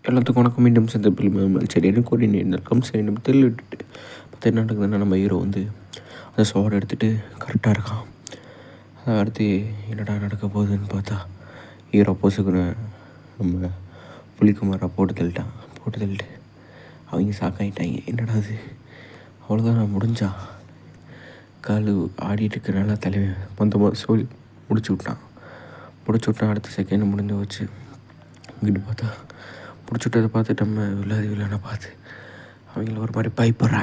எல்லாத்துக்கும் வணக்கம். மீண்டும் சேர்ந்த பிலிம் செடின்னு கொடி நீக்கம் செய்யணும் தெளிவிட்டுட்டு பார்த்தா என்ன நடக்குதுன்னா, நம்ம ஹீரோ வந்து அந்த சோடை எடுத்துகிட்டு கரெக்டாக இருக்கான். அதை அடுத்து என்னடா நடக்க போகுதுன்னு பார்த்தா, ஹீரோ பொசுக்குன்னு நம்ம புலிக்குமாரை போட்டு தள்ளிட்டு அவங்க ஷாக்காயிட்டாங்க. என்னடா அது, அவ்வளோதான் நான் முடிஞ்சா? கால் ஆடிட்டு இருக்கிறனால தலைவன் மொத்தமாக சொல்லி முடிச்சு விட்டான். அடுத்த செகண்ட் முடிஞ்சு வச்சு இங்கிட்டு பார்த்தா பிடிச்சிட்டதை பார்த்து நம்ம வில்லனை பார்த்து அவங்கள ஒரு மாதிரி பயப்பட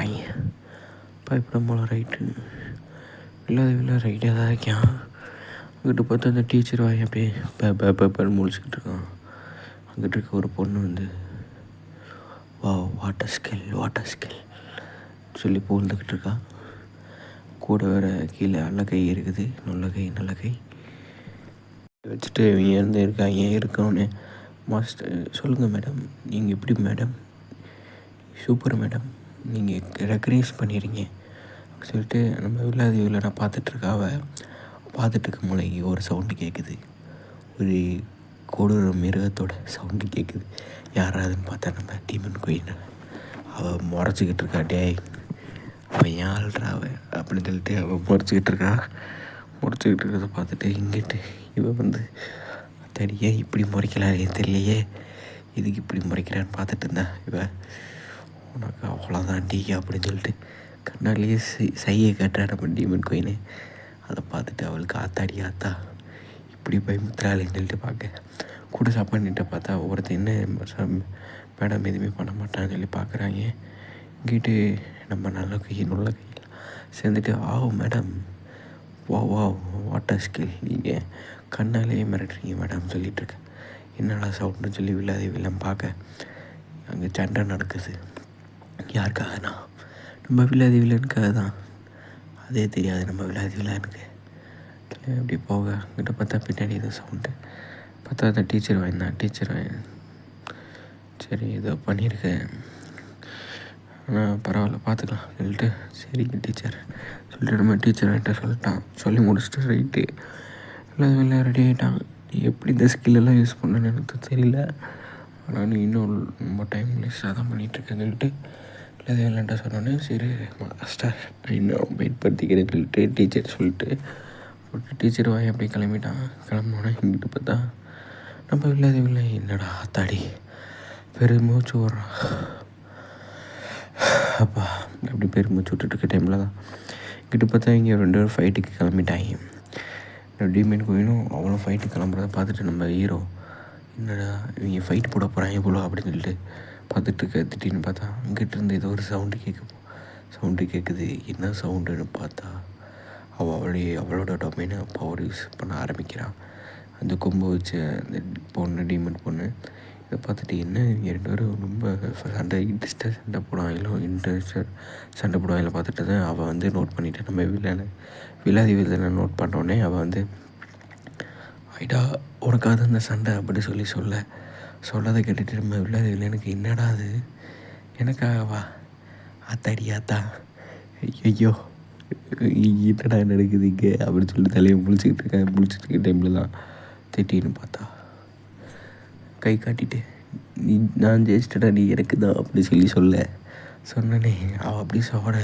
போல. ரைட்டு வில்ல ரைட்டாக தான் இருக்கான். அங்கிட்டு பார்த்தா அந்த டீச்சர் வாங்கி அப்படியே பேப்பர்னு முழிச்சிக்கிட்டு இருக்கான். அங்கிட்டு இருக்க ஒரு பொண்ணு வந்து வாட்டர் ஸ்கில் சொல்லி போந்துக்கிட்டு இருக்கா. கூட வேறு கீழே அல்லகை இருக்குது, நல்ல கை வச்சுட்டு இவங்க இருக்கவனே மாஸ்டர் சொல்லுங்கள் மேடம், நீங்கள் எப்படி மேடம், சூப்பர் மேடம், நீங்கள் ரெக்கக்னைஸ் பண்ணிடுறீங்க அப்படின்னு சொல்லிட்டு நம்ம வில்லாதிவில் நான் பார்த்துட்ருக்க மூளைக்கு ஒரு சவுண்டு கேட்குது. ஒரு கொடூர மிருகத்தோட சவுண்டு கேட்குது. யாராதுன்னு பார்த்தா நம்ம டீமன் குயின். அவள் முறைச்சிக்கிட்டு இருக்கா. டேய் அவன் ஏன் ஆள்றா அவன் அப்படின்னு சொல்லிட்டு அவள் முறைச்சிக்கிட்டு இருக்கிறத பார்த்துட்டு இங்கிட்டு இவன் வந்து தடியே இப்படி முறைக்கலான்னு தெரியலையே, இதுக்கு இப்படி முறைக்கிறான்னு பார்த்துட்டு இருந்தா இவன். உனக்கு அவ்வளோதான் டீ அப்படின்னு சொல்லிட்டு கண்ணாலேயே சையை காட்டுறா நம்ம டீமன் குயின். அதை பார்த்துட்டு அவளுக்கு ஆத்தா இப்படி பயமுத்துறாளேன்னு சொல்லிட்டு பார்க்க கூட சாப்பாடுகிட்ட பார்த்தா ஒருத்தர் என்ன மேடம் எதுவுமே பண்ண மாட்டான்னு சொல்லி பார்க்குறாங்க. இங்கிட்டு நம்ம நல்ல கையில் சேர்ந்துட்டு மேடம் வா வாட்டர் ஸ்கில், நீங்கள் கண்ணாலேயே மிரட்டுறீங்க மேடம் சொல்லிகிட்ருக்கேன். என்னடா சவுண்டுன்னு சொல்லி வில்லன் பார்க்க அங்கே சண்டை நடக்குது. யாருக்காகனா நம்ம வில்லனுக்காக தான். அதே தெரியாது நம்ம வில்லனுக்கு. அப்படி போக அங்கிட்ட பார்த்தா பின்னாடி ஏதோ சவுண்டு பார்த்தா அந்த டீச்சர் வாங்கினான். சரி ஏதோ பண்ணியிருக்கேன், ஆனால் பரவாயில்ல பார்த்துக்கலாம் சொல்லிட்டு சரிங்க டீச்சர் சொல்லிட்டு நம்ம டீச்சர் வாங்கிட்ட சொல்லிட்டான். சொல்லி முடிச்சுட்டு ரைட்டு இல்லை ரெடி ஆகிட்டான். எப்படி இந்த ஸ்கில்லெல்லாம் யூஸ் பண்ணணுன்னு எனக்கு தெரியல, ஆனால் நீ இன்னும் ரொம்ப டைம் வேஸ்ட்டாக தான் பண்ணிகிட்ருக்கேன்னு சொல்லிட்டு இல்லை இல்லைன்ட்ட சொன்னோன்னே சரி மாஸ்டர் நான் இன்னும் வெயிட் படுத்திக்கிறேன்னு சொல்லிட்டு டீச்சர் வாங்கி அப்படி கிளம்பினோன்னே இங்கிட்டு பார்த்தா நம்ம இல்லை என்னடா தாடி பெருமூச்சு வர்றான். அப்பா அப்படி பெருமூச்சு விட்டுட்டு இருக்க டைமில் தான் இங்கிட்டு பார்த்தா இங்கே 2 பேரும் ஃபைட்டுக்கு கிளம்பிட்டாங்க. டீமன் குயினும் அவளும் ஃபைட்டுக்கு கிளம்புறத பார்த்துட்டு நம்ம ஹீரோ என்னடா இவங்க ஃபைட் போட போகிறாங்க போல அப்படின்னு சொல்லிட்டு பார்த்துட்டு திட்டின்னு பார்த்தா அங்கிட்ட இருந்து ஏதோ ஒரு சவுண்டு கேட்குது. என்ன சவுண்டுன்னு பார்த்தா அவளோட டொமைனை பவர் யூஸ் பண்ண ஆரம்பிக்கிறான். அந்த கொம்பு வச்சு அந்த டீமன் பொண்ணு இதை பார்த்துட்டு என்ன இவங்க 2 பேரும் ரொம்ப சண்டை போடுவாங்களோ பார்த்துட்டு தான் அவள் வந்து நோட் பண்ணிவிட்டு நம்ம வில்லனை நோட் பண்ணோடனே அவள் வந்து ஐடா உனக்காக அந்த சண்டை அப்படி சொல்லாத கேட்டுட்டு நம்ம வில்லனுக்கு என்னடா அது எனக்காகவா ஆத்தா ஐயோ என்னடா நடக்குது இங்கே அப்படின்னு சொல்லி தலையை முழிச்சிட்டு டைமில் தான் திட்டின்னு பார்த்தா கை காட்டிட்டு நான் ஜெயிச்சிட்டடா நீ எனக்கு தான் அப்படி சொன்னனே அவள் அப்படி சோட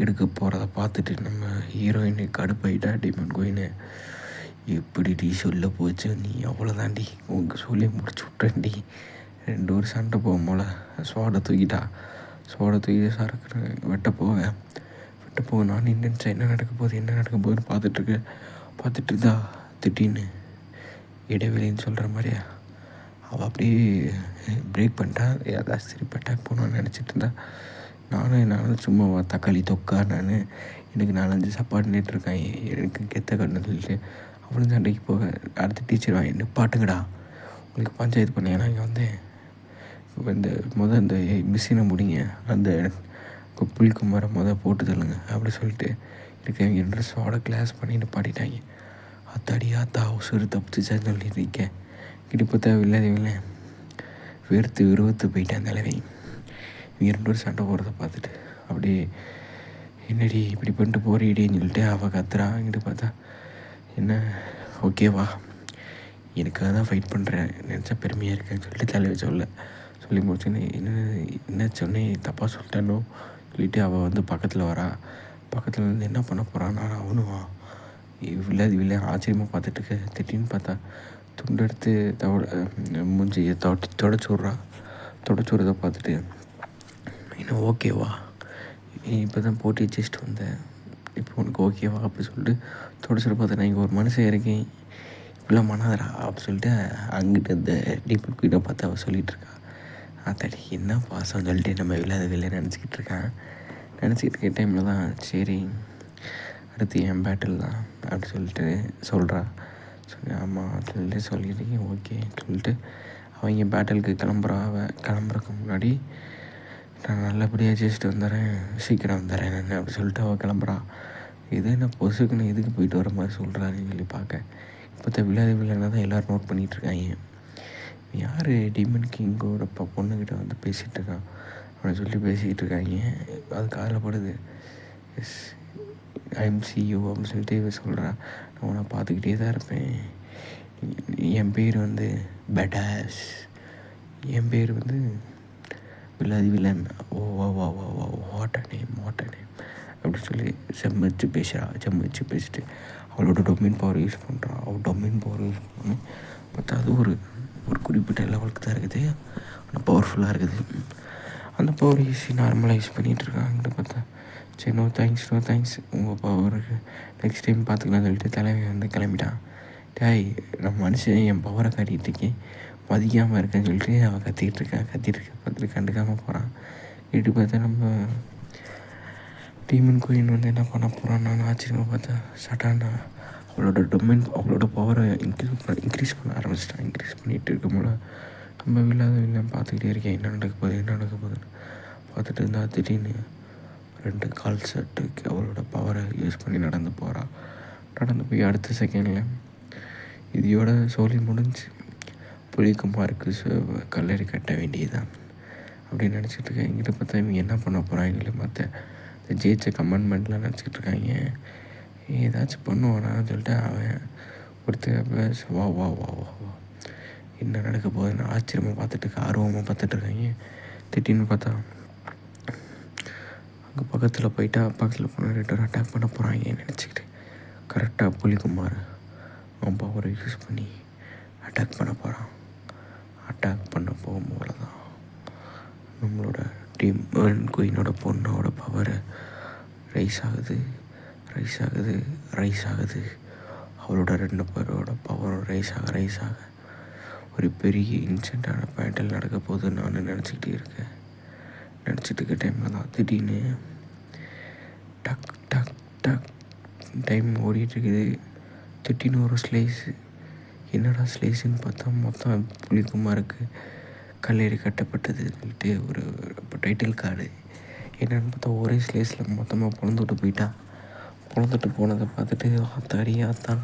எடுக்க போகிறத பார்த்துட்டு நம்ம ஹீரோயினு கடுப்பாயிட்டா. டீமன் குயின் எப்படி சொல்ல போச்சு, நீ அவ்வளோதாண்டி உங்க சொல்லி முடிச்சு விட்டேன்டி. 2 பேரும் சண்டை போகும் போல் சோடை தூக்கிட்டு சரக்கு வெட்ட போக நான் நினைச்சேன் என்ன நடக்க போகுதுன்னு பார்த்துட்டு இருந்தா திட்டின்னு இடைவெளின்னு சொல்கிற மாதிரியா அவள் அப்படியே பிரேக் பண்ணிட்டா. ஏதாவது திருப்பி அட்டாக் போகணுன்னு நினச்சிட்டு இருந்தா. நானும் சும்மா தக்காளி தொக்கா எனக்கு 4-5 சாப்பாடு நேற்றுருக்கான் எனக்கு கெத்த கண்ணு சொல்லிட்டு அவளும் சண்டைக்கு போக அடுத்த டீச்சர் வாங்கி நிப்பாட்டுங்கடா உங்களுக்கு பஞ்சாயத்து பண்ணேன். நான் இங்கே வந்தேன் இந்த மிஷினை முடிங்க, அந்த புலிக்குமாரை போட்டு தள்ளுங்க அப்படி சொல்லிட்டு இருக்கேன். 2 சோட கிளாஸ் பண்ணி நிப்பாட்டிட்டாங்க. ஆத்தா உசுறு தப்பிச்சுச்சான்னு சொல்லிட்டு இருக்கேன். இடுப்பு இல்லாதவங்கள வெறுத்து போயிட்டேன் தலைவை. இவங்க 2 பேரும் சண்டை போடுறத பார்த்துட்டு அப்படியே என்னடி இப்படி பண்ணிட்டு போறீடின்னு சொல்லிட்டு அவள் கத்துறா. இங்கிட்டு பார்த்தா என்ன ஓகேவா எனக்காக தான் ஃபைட் பண்ணுறேன் நினச்சா பெருமையாக இருக்கேன்னு சொல்லிட்டு தலைவை சொல்லி முடிச்சோன்னே என்ன சொன்னேன் தப்பாக சொல்லிட்டேனோ சொல்லிவிட்டு அவள் வந்து பக்கத்தில் வரா. பக்கத்தில் இருந்து என்ன பண்ண போகிறான்னா அவனும் வில்ல ஆச்சரியமாக பார்த்துட்டுருக்க. திடீர்னு பார்த்தா துண்டு எடுத்து மூஞ்சியை தொடச்சி விட்றா. தொடச்சி விட்றதை பார்த்துட்டு இன்னும் ஓகேவா, இப்போ தான் போட்டு ஜஸ்ட் வந்தேன், இப்போ உனக்கு ஓகேவா அப்படி சொல்லிட்டு தொடச்சிட்டு பார்த்தேன். நான் இங்கே ஒரு மனுஷன் இருக்கேன், இப்படிலாம் பண்ணாதடா அப்படி சொல்லிட்டு அங்கிட்ட இந்த டீப்பர் குயினை பார்த்து அவள் சொல்லிகிட்ருக்கா. அத்தாடி என்ன பாசம் சொல்லிட்டு நம்ம வில்லை நினச்சிக்கிட்டு இருக்கான். நினச்சிக்கிட்டு இருக்க டைமில் தான் சரி அடுத்து என் பேட்டில் தான் அப்படி சொல்லிட்டு சொல்கிறா. சொல்லி ஆமாம் சொல்லிட்டு சொல்லியிருக்கேன் ஓகே சொல்லிட்டு அவங்க பேட்டலுக்கு கிளம்புறதுக்கு முன்னாடி நான் நல்லபடியாக ஜெயிச்சுட்டு வந்துடுறேன், சீக்கிரம் வந்துடுறேன் நான் அப்படி சொல்லிட்டு அவள் கிளம்புறா. இது என்ன பொசுக்குன்னு இதுக்கு போயிட்டு வர மாதிரி சொல்கிறான்னு சொல்லி பார்க்க இப்போ வில்லைன்னா தான் எல்லோரும் நோட் பண்ணிகிட்ருக்காங்க. யார் டீமன் கிங்கோட பொண்ணுக்கிட்ட வந்து பேசிகிட்டு இருக்கான் அப்படின்னு சொல்லி பேசிக்கிட்டு இருக்காங்க. அது காதில் படுது. எஸ் ஐஎம்சியூ அப்படின்னு சொல்லிட்டு இவ சொல்கிறா. நான் உன்னை பார்த்துக்கிட்டே தான் இருப்பேன், என் பேர் வந்து பெடாஸ், என் பேர் வந்து வில்லன், ஓ வா வா வா வா வாட் அ நேம் அப்படின்னு சொல்லி செம்மச்சு பேசிட்டு அவளோட டொமைன் பவர் யூஸ் பண்ணுறான். அவள் டொமைன் பவர் யூஸ் பண்ணி பார்த்தா அது ஒரு குறிப்பிட்ட லெவலுக்கு தான் இருக்குது, ஆனால் பவர்ஃபுல்லாக இருக்குது. அந்த பவர் நார்மலாக யூஸ் பண்ணிகிட்ருக்காங்கன்னு பார்த்தா சரி நோ தேங்க்ஸ் உங்கள் பவருக்கு நெக்ஸ்ட் டைம் பார்த்துக்கலாம் சொல்லிட்டு தலைவி வந்து கிளம்பிட்டான். டேய் நம்ம மனுஷன் என் பவரை காட்டிகிட்டு இருக்கேன், மதிக்காமல் இருக்கேன்னு சொல்லிட்டு அவன் கத்திகிட்டு பார்த்துட்டு கண்டுக்காமல் போகிறான். கேட்டு பார்த்தா நம்ம டீமன் குயின் வந்து என்ன பண்ண போகிறான். நான் ஆச்சரியமாக பார்த்தா சட்டானா அவளோட பவரை இன்க்ரீஸ் பண்ண ஆரம்பிச்சிட்டான். இன்க்ரீஸ் பண்ணிகிட்டு இருக்கும்போது நம்ம வில்லை பார்த்துக்கிட்டே இருக்கேன், என்ன நடக்க போகுதுன்னு பார்த்துட்டு இருந்தால் திடீர்னு 2 கால் செட்டுக்கு அவளோட பவரை யூஸ் பண்ணி நடந்து போய் அடுத்த செகண்டில் இதோட சோழி முடிஞ்சு புலிக்குமாருக்கு கல்லறை கட்ட வேண்டியதுதான் அப்படின்னு நினச்சிட்டு இருக்கேன். எங்கிட்ட பார்த்தா இவங்க என்ன பண்ண போகிறாங்களே மற்ற இந்த ஜெயிச்ச கமெண்ட்மெண்ட்லாம் நினச்சிக்கிட்டு இருக்காங்க. ஏதாச்சும் பண்ணுவானான்னு சொல்லிட்டு அவன் ஒருத்தர் வா வா வா வா வா என்ன நடக்க போகுதுன்னு ஆர்வமாக பார்த்துட்ருக்காங்க. திடீர்னு பார்த்தா அங்கே பக்கத்தில் போனால் 2 பேரும் அட்டாக் பண்ண போகிறாங்க நினச்சிக்கிட்டு கரெக்டாக புலிக்குமார் அவன் பவரை யூஸ் பண்ணி அட்டாக் பண்ண போகும்போது தான் நம்மளோட டீம் குயினோட பொண்ணோட பவர் ரைஸ் ஆகுது. அவளோட 2 பேரோட பவரும் ரைஸ் ஆக ஒரு பெரிய இன்சிடென்ட்டான பேட்டில் நடக்க போகுது நான் நினச்சிக்கிட்டு இருக்க டைமில் தான் திடீர்னு டக் டைம் ஓடிட்டுருக்குது. திடீர்னு ஒரு ஸ்லைஸு, என்னடா ஸ்லைஸுன்னு பார்த்தா மொத்தம் புலிக்குமாருக்கு கல்லறை கட்டப்பட்டது சொல்லிட்டு ஒரு டைட்டில் கார்டு. என்னென்னு பார்த்தா ஒரே ஸ்லைஸில் மொத்தமாக பொழந்துட்டு போனதை பார்த்துட்டு ஆத்தான்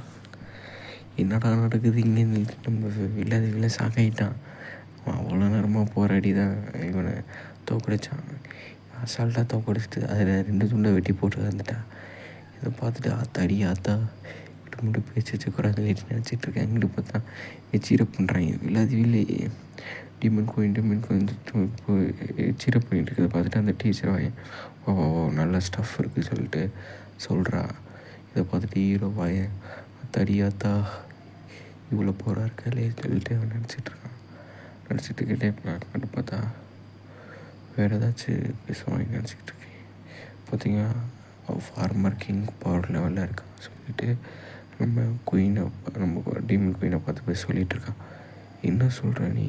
என்னடா நடக்குது இங்கேன்னு நம்ம வில்லை சாக்காயிட்டான். அவ்வளோ நேரமாக போராடி தான் இவனை தோக்கடிச்சான். அசால்ட்டாக தோக்கடிச்சிட்டு அதில் 2 துண்டை வெட்டி போட்டு வந்துட்டான். இதை பார்த்துட்டு ஆத்தா இட்டு மட்டும் பேச்சு வச்சுக்கிறாங்க நினச்சிட்ருக்கேன். எங்கிட்ட பார்த்தா சீரப் பண்ணுறாங்க. வில்லை டீமன் கோயின் இப்போ சீரப் பண்ணிட்டு இருக்கிறத பார்த்துட்டு அந்த டீச்சர் வாயன் ஓ நல்ல ஸ்டஃப் இருக்குது சொல்லிட்டு சொல்கிறா. இதை பார்த்துட்டு ஹீரோ வாயன் ஆத்தா இவ்வளோ போராக இருக்காளே சொல்லிட்டு அவன் நினச்சிட்டு இருக்க டைமில் பார்த்தா வேறு ஏதாச்சும் பேசுவாங்க நினச்சிக்கிட்டு இருக்கேன். பார்த்தீங்கன்னா ஃபார்மர் கிங் பவர் லெவலில் இருக்கான் சொல்லிட்டு நம்ம டீமன் குயினை பார்த்து போய் சொல்லிகிட்ருக்கான். என்ன சொல்கிற நீ,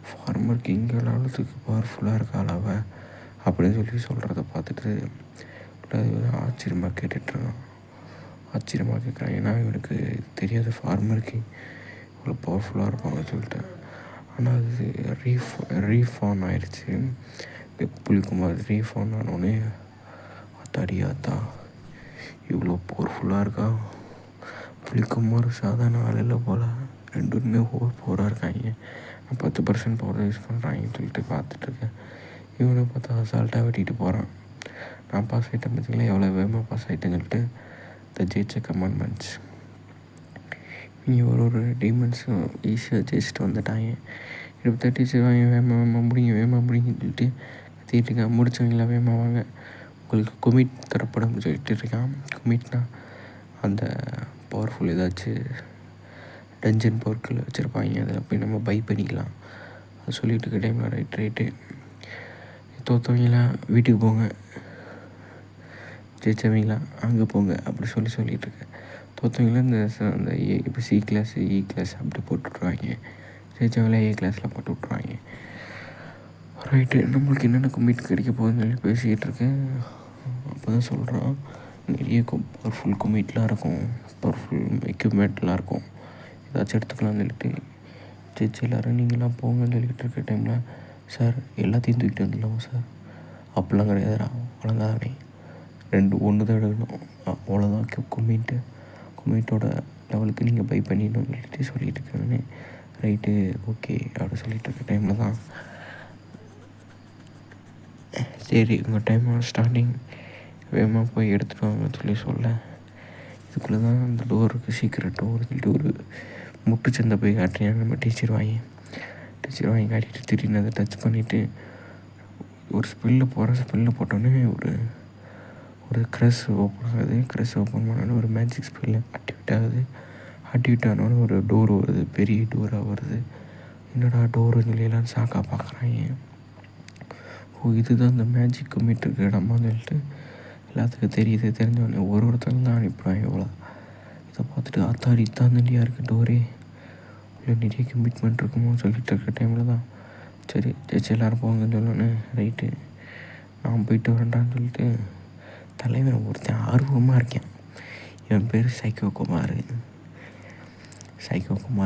ஃபார்மர் கிங் லெவலுக்கு பவர்ஃபுல்லாக இருக்காள் அவள் அப்படின்னு சொல்லி சொல்கிறத பார்த்துட்டு ஆச்சரியமாக கேட்டுட்ருக்கான். ஆச்சரியமாக கேட்குறான். ஏன்னா இவனுக்கு தெரியாத ஃபார்மர் கிங் இவ்வளோ பவர்ஃபுல்லாக இருப்பாங்கன்னு சொல்லிட்டு. ஆனால் அது ரீஃபான் ஆயிடுச்சு. புலிக்குமார் ரீஃபான் ஆனோடனே ஆத்தா இவ்வளோ பவர்ஃபுல்லாக இருக்கா. புலிக்குமார் சாதாரண ஆளில் போல் 2 பேருமே பவராக இருக்காங்க. 10% பவர் யூஸ் பண்ணுறாங்கன்னு சொல்லிட்டு பார்த்துட்ருக்கேன். இவனை பார்த்தா அசால்ட்டாக வெட்டிட்டு போகிறான். நான் பாஸ் ஆகிட்டேன் பார்த்தீங்களா, எவ்வளோ வேகமாக பாஸ் ஆகிட்டேன்னு சொல்லிட்டு த ஜெயிச்ச கமெண்ட்மெண்ட்ஸ். இங்கே ஒரு டீமன்ஸும் ஈஸியாக ஜெயிச்சுட்டு வந்துட்டாங்க. எடுத்து டீச்சர் வாங்கி வேகமாக முடிங்கன்னு சொல்லிட்டு கத்திக்கிட்டு இருக்கான். முடிச்சவங்களா வேகமாக வாங்க, உங்களுக்கு கொமிட் தரப்படும் சொல்லிட்டு இருக்கான். கொமிட்னா அந்த பவர்ஃபுல் ஏதாச்சும் டஞ்சன் பொருட்கள் வச்சுருப்பாங்க, அதில் போய் நம்ம பை பண்ணிக்கலாம். அது சொல்லிட்டு இருக்க டைமில் ரைட்டு தோற்றவங்களாம் வீட்டுக்கு போங்க, ஜெயிச்சவங்களா அங்கே போங்க அப்படி சொல்லிகிட்ருக்கேன். தோற்றவங்களாம் அந்த இப்போ சி கிளாஸ் இ கிளாஸ் அப்படி போட்டு விட்ருவாங்க, ஜெயிச்சவங்களா ஏ கிளாஸில் போட்டு விட்ருவாங்க. ரைட்டு, நம்மளுக்கு என்னென்ன கொமிட் கிடைக்க போகுதுன்னு சொல்லி பேசிக்கிட்டு இருக்கேன். அப்போ தான் சொல்கிறான், நிறைய பவர்ஃபுல் கொமிட்லாம் இருக்கும், பவர்ஃபுல் எக்யூப்மெண்ட்லாம் இருக்கும், ஏதாச்சும் எடுத்துக்கலாம்னு சொல்லிட்டு ஜெயிச்சு எல்லோரும் நீங்களாம் போங்கன்னு சொல்லிக்கிட்டு இருக்க டைமில், சார் எல்லாத்தையும் தூக்கிட்டு வந்துடலாமா சார்? அப்படிலாம் கிடையாதுடா, வழங்காதானே, 1 தான் எடுக்கணும், அவ்வளோதான் கொமிட்டோட லெவலுக்கு நீங்கள் பை பண்ணிடணும்னு சொல்லிட்டு இருக்கேன். ரைட்டு ஓகே அப்படி சொல்லிட்டு இருக்க டைமில் தான், சரி உங்கள் டைமோட ஸ்டார்டிங் வேகமாக போய் எடுத்துகிட்டு வாங்கன்னு சொல்ல, இதுக்குள்ளே தான் அந்த டோருக்கு சீக்கிரம் டோர் சொல்லிட்டு ஒரு முட்டுச்சந்தை போய் காட்டுறேன். நம்ம டீச்சர் வாங்கி காட்டிட்டு திடீர்னு அதை டச் பண்ணிவிட்டு ஒரு ஸ்பெல்லு போட்டோன்னே ஒரு க்ரஷ் ஓப்பன் ஆகுது. க்ரஷ் ஓப்பன் பண்ணோன்னே ஒரு மேஜிக் ஸ்பெல்லு ஆக்டிவேட் ஆனோடனே ஒரு டோர் வருது, பெரிய டோராக வருது. என்னடா டோருன்னு சொல்லி எல்லாம் ஷாக்காக பார்க்குறாங்க. இதுதான் இந்த மேஜிக் கொமிட் இருக்கிற இடமான்னு சொல்லிட்டு எல்லாத்துக்கும் தெரிஞ்சவொடனே ஒருத்தங்க தான் அனுப்பிடுவாங்க. இவ்வளோ இதை பார்த்துட்டு ஆத்தாடி தான் தண்டியாக இருக்குது டோரே, இல்லை நிறைய கமிட்மெண்ட் இருக்குமோ சொல்லிட்டு இருக்கிற டைமில் தான், சரி எல்லோரும் போங்கன்னு சொல்லணுன்னு ரைட்டு நான் போயிட்டு வரேன்டான்னு சொல்லிட்டு தலைவன் ஒருத்தன் ஆர்வமாக இருக்கேன். என் பேர் சைக்கோ குமார்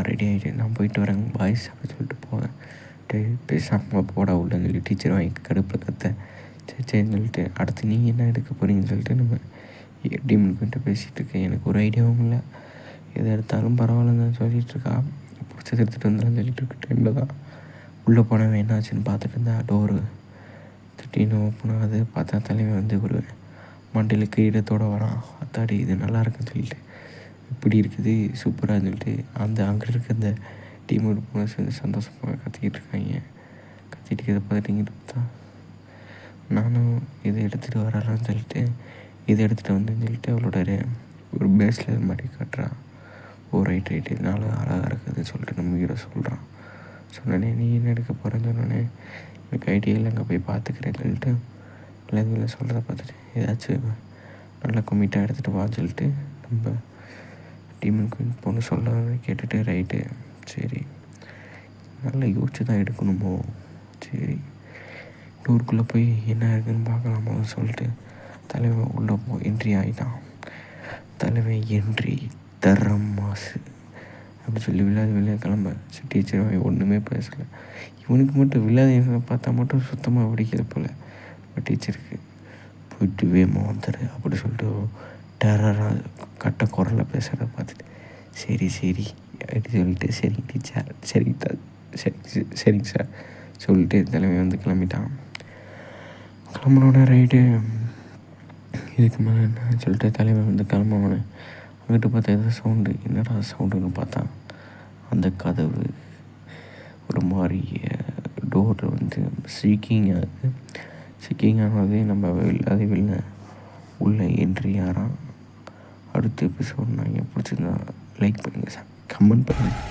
ரெடி ஆகிட்டு நான் போயிட்டு வரேங்க பாய்ஸ் அப்படி சொல்லிட்டு போவேன். பேசாமல் போட உள்ளன்னு சொல்லி டீச்சர் வாங்கி கடுப்பில் கத்த, சரின்னு சொல்லிட்டு அடுத்து நீங்கள் என்ன எடுக்க போகிறீங்கன்னு சொல்லிட்டு நம்ம டீமனுக்கிட்ட பேசிகிட்டு இருக்கேன். எனக்கு ஒரு ஐடியாவும் இல்லை, எதை எடுத்தாலும் பரவாயில்லன்னு தான் சொல்லிகிட்ருக்கா. பிடிச்சது எடுத்துகிட்டு வந்துடலான்னு சொல்லிட்டு இருக்க டைமில் தான் உள்ளே போனவன் என்னாச்சுன்னு பார்த்துட்டு இருந்தா, டோரு திடீர்னு ஓப்பன் ஆகுது. பார்த்தா தலைவன் ஒரு மண்டையில் கிரீடத்தோடு வரான். அத்தாடி இது நல்லா இருக்குன்னு சொல்லிட்டு, இப்படி இருக்குது சூப்பராக சொல்லிட்டு அங்கே இருக்க அந்த டீமோட போன சேர்ந்து சந்தோஷமாக கத்திக்கிட்டு இருக்காங்க. கத்திட்டு இதை பார்த்துட்டு பார்த்தா நானும் இதை எடுத்துகிட்டு வரலான்னு சொல்லிட்டு இதை எடுத்துகிட்டு வந்தேன்னு சொல்லிட்டு அவளோட ஒரு பேஸில் மாதிரி காட்டுறான். ரைட்டு நாள் அழகாக இருக்குதுன்னு சொல்லிட்டு நம்ம ஹீரோ சொல்கிறான். சொன்னோடனே நீ என்ன எடுக்க போகிறேன்னு சொன்னோடனே எனக்கு ஐடியா இல்லை, அங்கே போய் பார்த்துக்கிறேன்னு சொல்லிட்டு எல்லாத்தையும் சொல்கிறத பார்த்துட்டு ஏதாச்சும் நல்லா கொமிட்டாக எடுத்துகிட்டு வான்னு சொல்லிட்டு நம்ம டீமுக்கு பொண்ணு சொல்ல கேட்டுட்டு ரைட்டு சரி நல்லா யோசிச்சு தான் எடுக்கணுமோ, சரி டூருக்குள்ளே போய் என்ன இருக்குதுன்னு பார்க்கலாமோ சொல்லிட்டு தலைவன் உள்ளே என்ட்ரி ஆகிட்டான். தலைவன் என்ட்ரி தரம் மாசு அப்படி சொல்லி விளையாட கிளம்ப டீச்சர் ஒன்றுமே பேசலை. இவனுக்கு மட்டும் விளையாட பார்த்தா மட்டும் சுத்தமாக பிடிக்கல போல். டீச்சருக்கு போயிட்டு வேமா வந்துடு அப்படி சொல்லிட்டு டெரராக கட்ட குரலை பேசுகிறத பார்த்துட்டு சரி அப்படி சொல்லிட்டு சரிங்க டீச்சர் சரிங்க சார் சொல்லிட்டு தலைவன் கிளம்பிட்டான். கிளம்பினோட ரைட்டு இதுக்கு மேலே என்ன சொல்லிட்டு தலைவன் கிளம்பினோடனே அங்கிட்டு பார்த்தா எதாவது சவுண்டு, என்னடா சவுண்டுன்னு பார்த்தா அந்த கதவு ஒரு மாதிரி டோரில் ஸ்ரீக்கிங் ஆனதே நம்ம இல்லாத வெளில உள்ள என்ட்ரி ஆகிறான். அடுத்த எபிசோட் நான் பிடிச்சிருந்தா லைக் பண்ணுங்கள் சார், கமெண்ட் பண்ணுங்கள்.